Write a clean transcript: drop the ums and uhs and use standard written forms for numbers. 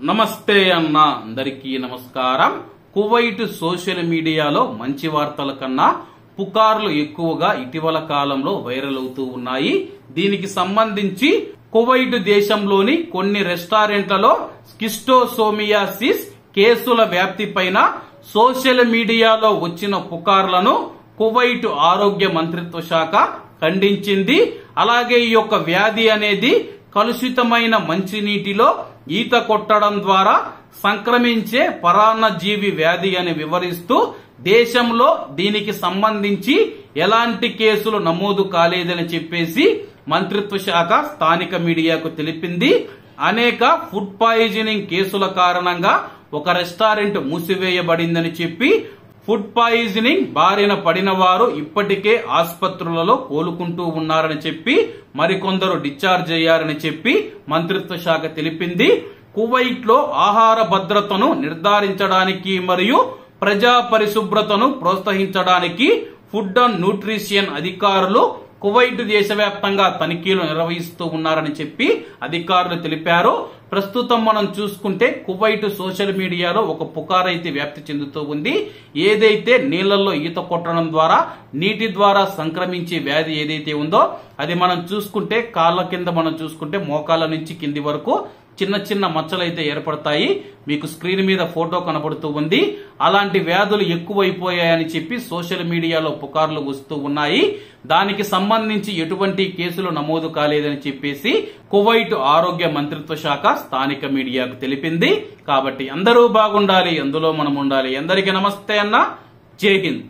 నమస్తే అన్న అందరికీ నమస్కారం. కువైట్ సోషల్ మీడియాలో మంచి వార్తల కన్నా పుకార్లు ఎక్కువగా ఇటీవల కాలంలో వైరల్ అవుతూ ఉన్నాయి. దీనికి సంబంధించి కువైట్ దేశంలోని కొన్ని రెస్టారెంట్లలో స్కిస్టోసోమియాసిస్ కేసుల వ్యాప్తి పైన సోషల్ మీడియాలో వచ్చిన పుకార్లను కువైట్ ఆరోగ్య మంత్రిత్వ శాఖ ఖండించింది. అలాగే ఈ యొక్క వ్యాధి అనేది కలుషితమైన మంచినీటిలో ఈత కొట్టడం ద్వారా సంక్రమించే పరాన్నజీవి వ్యాధి అని వివరిస్తూ దేశంలో దీనికి సంబంధించి ఎలాంటి కేసులు నమోదు కాలేదని చెప్పేసి మంత్రిత్వ శాఖ స్థానిక మీడియాకు తెలిపింది. అనేక ఫుడ్ పాయిజనింగ్ కేసుల కారణంగా ఒక రెస్టారెంట్ మూసివేయబడిందని చెప్పి ఫుడ్ పాయిజనింగ్ బారిన పడిన వారు ఇప్పటికే ఆసుపత్రులలో కోలుకుంటూ ఉన్నారని చెప్పి మరికొందరు డిశ్చార్జ్ అయ్యారని చెప్పి మంత్రిత్వ శాఖ తెలిపింది. కువైట్ లో ఆహార భద్రతను నిర్ధారించడానికి మరియు ప్రజా పరిశుభ్రతను ప్రోత్సహించడానికి ఫుడ్ అండ్ న్యూట్రిషన్ అధికారులు కువైట్ దేశవ్యాప్తంగా తనిఖీలు నిర్వహిస్తూ ఉన్నారని చెప్పి అధికారులు తెలిపారు. ప్రస్తుతం మనం చూసుకుంటే కువైట్ సోషల్ మీడియాలో ఒక పుకార్ అయితే వ్యాప్తి చెందుతూ ఉంది. ఏదైతే నీళ్లలో ఈత కొట్టడం ద్వారా నీటి ద్వారా సంక్రమించే వ్యాధి ఏదైతే ఉందో అది మనం చూసుకుంటే కాళ్ళ కింద మనం చూసుకుంటే మోకాళ్ళ నుంచి కింది వరకు చిన్న చిన్న మచ్చలైతే ఏర్పడతాయి. మీకు స్క్రీన్ మీద ఫోటో కనబడుతూ ఉంది. అలాంటి వ్యాధులు ఎక్కువైపోయాయని చెప్పి సోషల్ మీడియాలో పుకార్లు వస్తూ ఉన్నాయి. దానికి సంబంధించి ఎటువంటి కేసులు నమోదు కాలేదని చెప్పేసి కువైట్ ఆరోగ్య మంత్రిత్వ శాఖ స్థానిక మీడియాకు తెలిపింది. కాబట్టి అందరూ బాగుండాలి, అందులో మనం ఉండాలి. అందరికీ నమస్తే అన్న, జై హింద్.